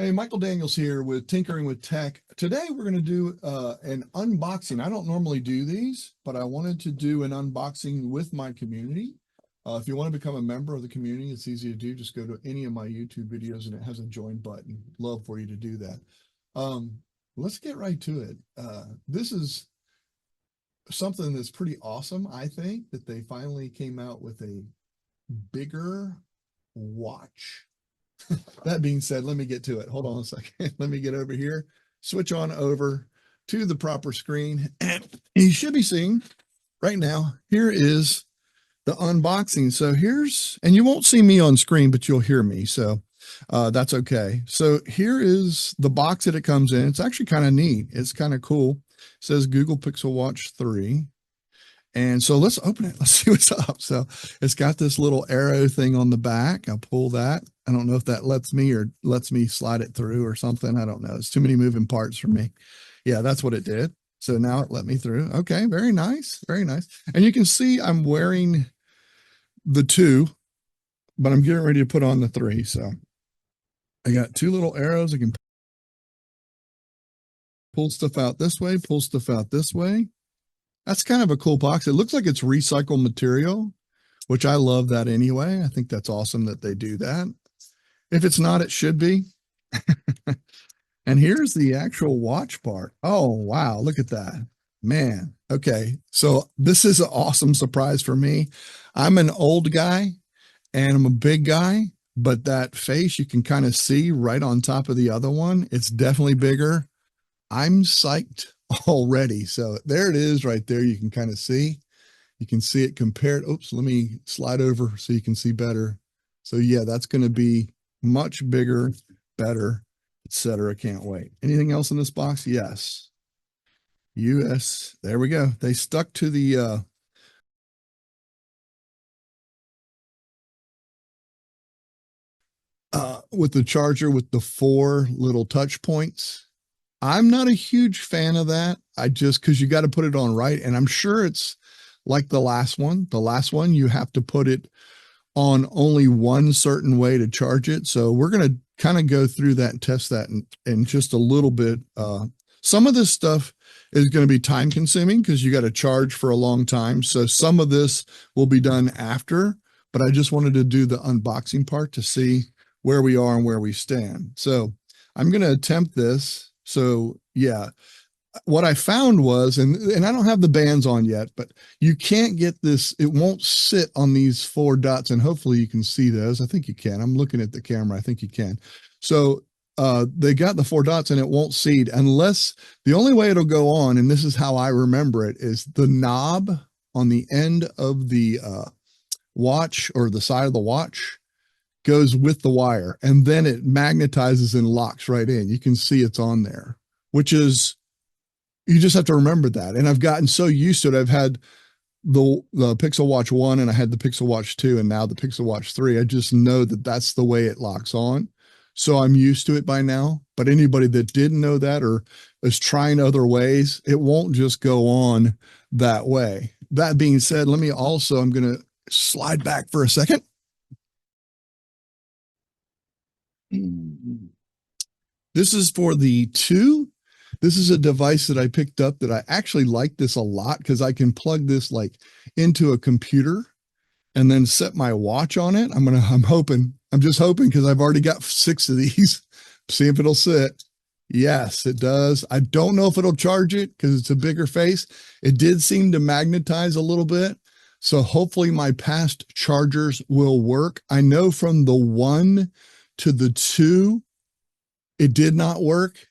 Hey, Michael Daniels here with Tinkering with Tech. Today we're going to do an unboxing. I don't normally do these, but I wanted to do an unboxing with my community. If you want to become a member of the community, it's easy to do. Just go to any of my YouTube videos and it has a join button. Love for you to do that. Let's get right to it. This is something that's pretty awesome. I think that they finally came out with a bigger watch. That being said, let me get to it. Hold on a second. Let me get over here, switch on over to the proper screen. And you should be seeing right now, here is the unboxing. So here's, and you won't see me on screen, but you'll hear me. So that's okay. So here is the box that it comes in. It's actually kind of neat. It's kind of cool. It says Google Pixel Watch 3. And so let's open it. Let's see what's up. So it's got this little arrow thing on the back. I'll pull that. I don't know if that lets me slide it through or something. I don't know. It's too many moving parts for me. Yeah, that's what it did. So now it let me through. Okay, very nice. Very nice. And you can see I'm wearing the 2, but I'm getting ready to put on the 3. So I got 2 little arrows. I can pull stuff out this way, pull stuff out this way. That's kind of a cool box. It looks like it's recycled material, which I love that anyway. I think that's awesome that they do that. If it's not, it should be. And here's the actual watch part. Oh, wow. Look at that, man. Okay. So this is an awesome surprise for me. I'm an old guy and I'm a big guy, but that face you can kind of see right on top of the other one. It's definitely bigger. I'm psyched already. So there it is right there. You can kind of see. You can see it compared. Oops, let me slide over so you can see better. So yeah, that's going to be much bigger, better, etc. Can't wait. Anything else in this box? Yes. US. There we go. They stuck to the with the charger with the 4 little touch points. I'm not a huge fan of that. I just, because you got to put it on right. And I'm sure it's like the last one. The last one, you have to put it on only one certain way to charge it. So we're going to kind of go through that and test that in just a little bit. Some of this stuff is going to be time consuming because you got to charge for a long time. So some of this will be done after, but I just wanted to do the unboxing part to see where we are and where we stand. So I'm going to attempt this. So yeah, what I found was, and I don't have the bands on yet, but you can't get this. It won't sit on these 4 dots, and hopefully you can see those. I think you can. I'm looking at the camera. I think you can. So they got the 4 dots and it won't seat unless the only way it'll go on, and this is how I remember it, is the knob on the end of the watch or the side of the watch goes with the wire, and then it magnetizes and locks right in. You can see it's on there, which is, you just have to remember that. And I've gotten so used to it. I've had the Pixel Watch 1 and I had the Pixel Watch 2 and now the Pixel Watch 3. I just know that that's the way it locks on. So I'm used to it by now. But anybody that didn't know that or is trying other ways, it won't just go on that way. That being said, let me also, I'm going to slide back for a second. This is for the 2. This is a device that I picked up that I actually like this a lot because I can plug this like into a computer and then set my watch on it. I'm just hoping because I've already got 6 of these. See if it'll sit. Yes, it does. I don't know if it'll charge it because it's a bigger face. It did seem to magnetize a little bit. So hopefully my past chargers will work. I know from the 1 to the 2, it did not work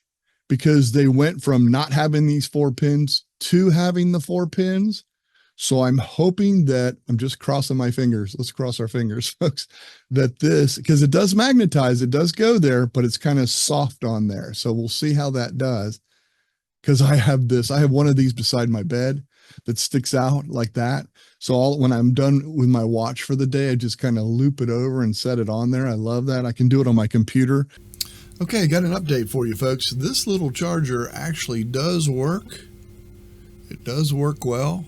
because they went from not having these 4 pins to having the 4 pins. So I'm hoping that, I'm just crossing my fingers. Let's cross our fingers, folks, that this, because it does magnetize, it does go there, but it's kind of soft on there. So we'll see how that does. Because I have one of these beside my bed that sticks out like that. So when I'm done with my watch for the day, I just kind of loop it over and set it on there. I love that. I can do it on my computer. Okay, got an update for you folks. This little charger actually does work. It does work well,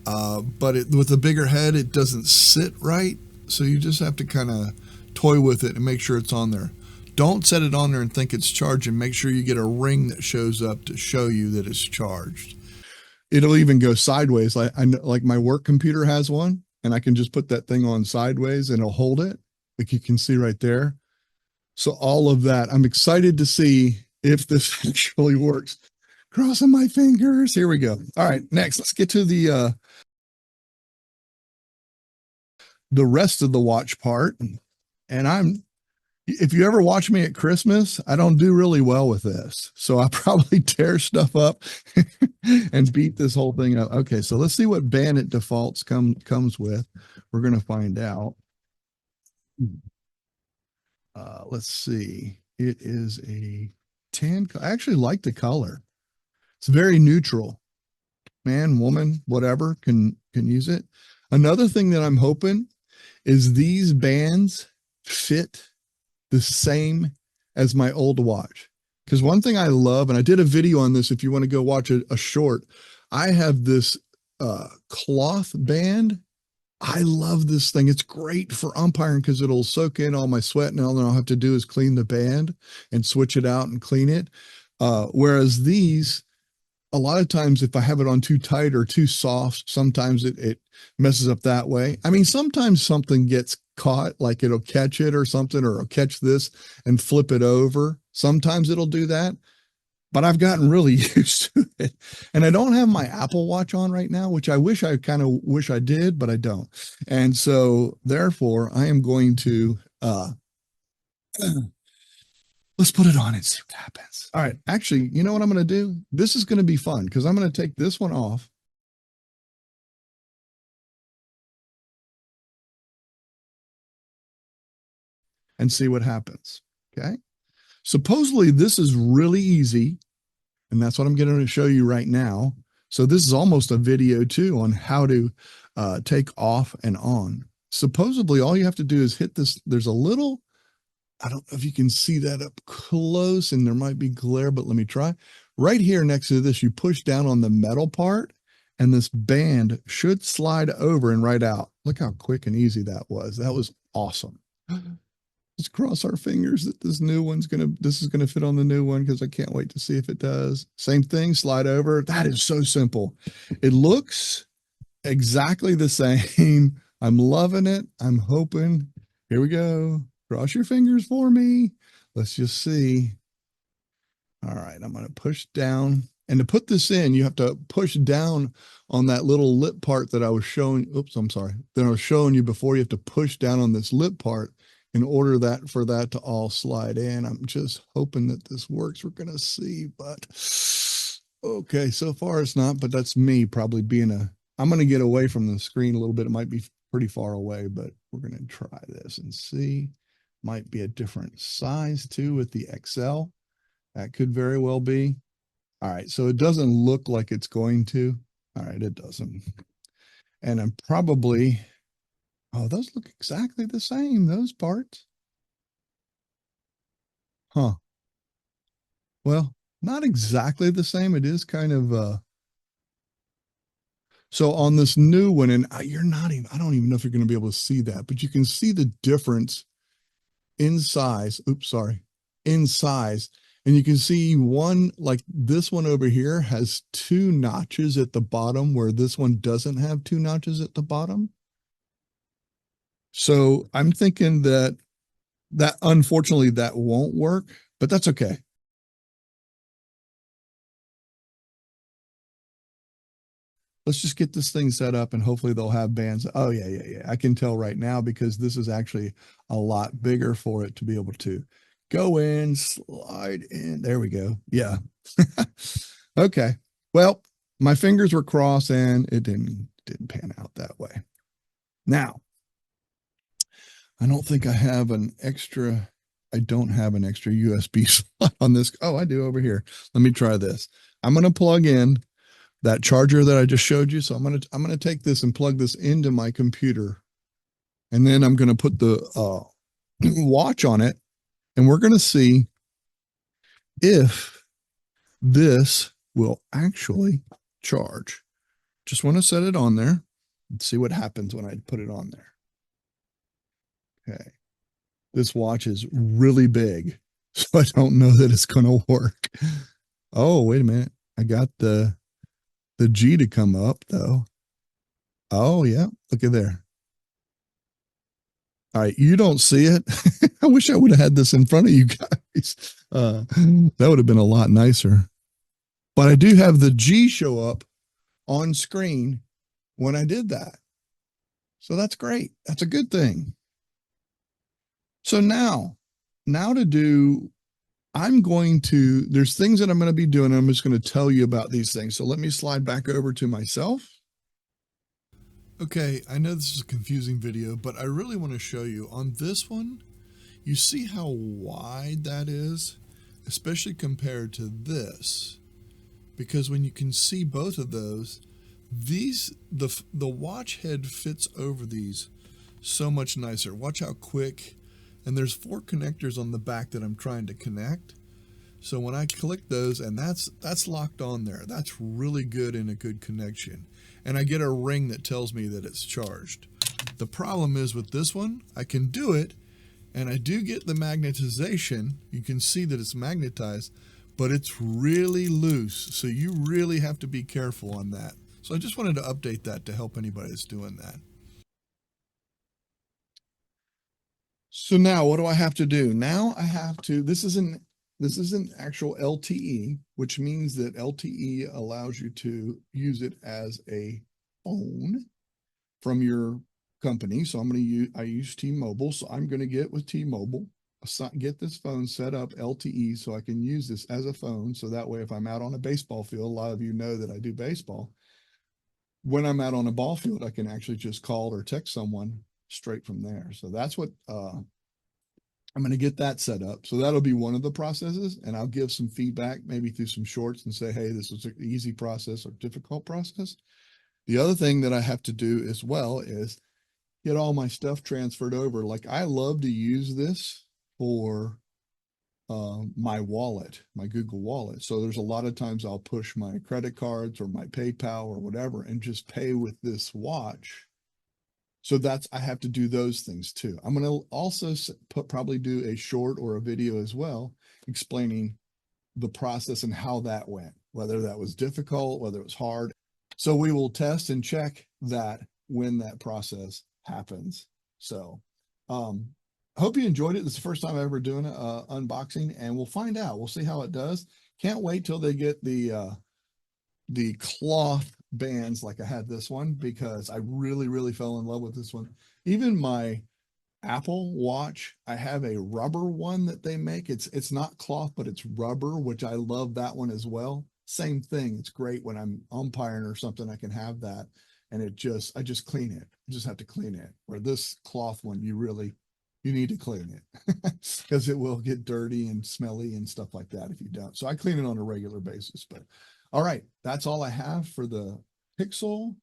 but with a bigger head, it doesn't sit right. So you just have to kind of toy with it and make sure it's on there. don't set it on there and think it's charging. Make sure you get a ring that shows up to show you that it's charged. It'll even go sideways. Like my work computer has one, and I can just put that thing on sideways and it'll hold it, like you can see right there. So all of that, I'm excited to see if this actually works. Crossing my fingers. Here we go. All right, next, let's get to the rest of the watch part. And if you ever watch me at Christmas, I don't do really well with this. So I probably tear stuff up and beat this whole thing up. Okay, so let's see what band it defaults comes with. We're going to find out. Let's see. It is a tan. I actually like the color. It's very neutral. Man, woman, whatever can use it. Another thing that I'm hoping is these bands fit the same as my old watch. Because one thing I love, and I did a video on this if you want to go watch a short, I have this cloth band. I love this thing. It's great for umpiring because it'll soak in all my sweat, and all I'll have to do is clean the band and switch it out and clean it. Whereas these, a lot of times if I have it on too tight or too soft, sometimes it messes up that way. I mean, sometimes something gets caught, like it'll catch it or something, or it'll catch this and flip it over. Sometimes it'll do that, but I've gotten really used to it. And I don't have my Apple Watch on right now, which I kind of wish I did, but I don't. And so therefore I am going to, let's put it on and see what happens. All right. Actually, you know what I'm going to do? This is going to be fun because I'm going to take this one off. And see what happens. Okay. Supposedly this is really easy. And that's what I'm going to show you right now. So this is almost a video too on how to take off and on. Supposedly all you have to do is hit this. There's a little, I don't know if you can see that up close, and there might be glare, but let me try. Right here next to this, you push down on the metal part and this band should slide over and right out. Look how quick and easy that was. That was awesome. Let's cross our fingers that this is gonna fit on the new one, because I can't wait to see if it does. Same thing, slide over. That is so simple. It looks exactly the same. I'm loving it. I'm hoping. Here we go. Cross your fingers for me. Let's just see. All right, I'm gonna push down. And to put this in, you have to push down on that little lip part that I was showing. Oops, I'm sorry. That I was showing you before. You have to push down on this lip part in order for that to all slide in. I'm just hoping that this works. We're going to see, but okay, so far it's not, but that's me probably I'm going to get away from the screen a little bit. It might be pretty far away, but we're going to try this and see. Might be a different size too with the XL. That could very well be. All right, so it doesn't look like it's going to. All right, it doesn't. And I'm probably, oh, those look exactly the same, those parts. Huh. Well, not exactly the same. It is kind of, so on this new one, and I don't even know if you're going to be able to see that, but you can see the difference in size. Oops, sorry. In size. And you can see one, like this one over here has 2 notches at the bottom, where this one doesn't have 2 notches at the bottom. So I'm thinking that unfortunately that won't work, but that's okay. Let's just get this thing set up and hopefully they'll have bands. Oh yeah. I can tell right now because this is actually a lot bigger for it to be able to go in, slide in. There we go. Yeah. Okay. Well, my fingers were crossed and it didn't pan out that way. Now, I don't think I have an extra. I don't have an extra USB slot on this. Oh, I do over here. Let me try this. I'm going to plug in that charger that I just showed you. So I'm going to take this and plug this into my computer. And then I'm going to put the watch on it. And we're going to see if this will actually charge. Just want to set it on there and see what happens when I put it on there. Okay. This watch is really big. So I don't know that it's going to work. Oh, wait a minute. I got the G to come up though. Oh, yeah. Look at there. All right. You don't see it. I wish I would have had this in front of you guys. That would have been a lot nicer. But I do have the G show up on screen when I did that. So that's great. That's a good thing. So now to do, there's things that I'm going to be doing. I'm just going to tell you about these things. So let me slide back over to myself. Okay, I know this is a confusing video, but I really want to show you on this one. You see how wide that is, especially compared to this, because when you can see both of those, the watch head fits over these so much nicer. Watch how quick, and there's 4 connectors on the back that I'm trying to connect. So when I click those, and that's locked on there, that's really good and a good connection. And I get a ring that tells me that it's charged. The problem is with this one, I can do it, and I do get the magnetization. You can see that it's magnetized, but it's really loose. So you really have to be careful on that. So I just wanted to update that to help anybody that's doing that. So now what do I have to do? Now I have to, this is an actual LTE, which means that LTE allows you to use it as a phone from your company. So I use T-Mobile. So I'm going to get with T-Mobile, get this phone set up LTE so I can use this as a phone. So that way, if I'm out on a baseball field, a lot of you know that I do baseball. When I'm out on a ball field, I can actually just call or text someone straight from there. So that's what I'm going to get that set up. So that'll be one of the processes, and I'll give some feedback maybe through some shorts and say, hey, this was an easy process or difficult process. The other thing that I have to do as well is get all my stuff transferred over. Like I love to use this for my wallet, my Google Wallet. So there's a lot of times I'll push my credit cards or my PayPal or whatever and just pay with this watch. So I have to do those things too. I'm going to also probably do a short or a video as well, explaining the process and how that went, whether that was difficult, whether it was hard. So we will test and check that when that process happens. So I hope you enjoyed it. This is the first time I'm ever doing an unboxing, and we'll find out. We'll see how it does. Can't wait till they get the cloth bands like I had this one, because I really, really fell in love with this one. Even my Apple Watch, I have a rubber one that they make. It's not cloth, but it's rubber, which I love that one as well. Same thing. It's great when I'm umpiring or something, I can have that. And I just clean it. I just have to clean it. Where this cloth one, you need to clean it because it will get dirty and smelly and stuff like that if you don't. So I clean it on a regular basis. But all right, that's all I have for the Pixel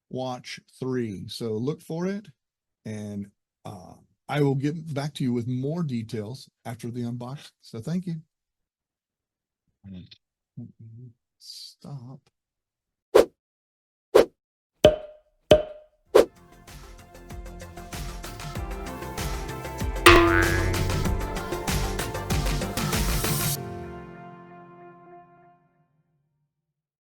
Watch 3. So look for it, and I will get back to you with more details after the unboxing. So thank you. Stop.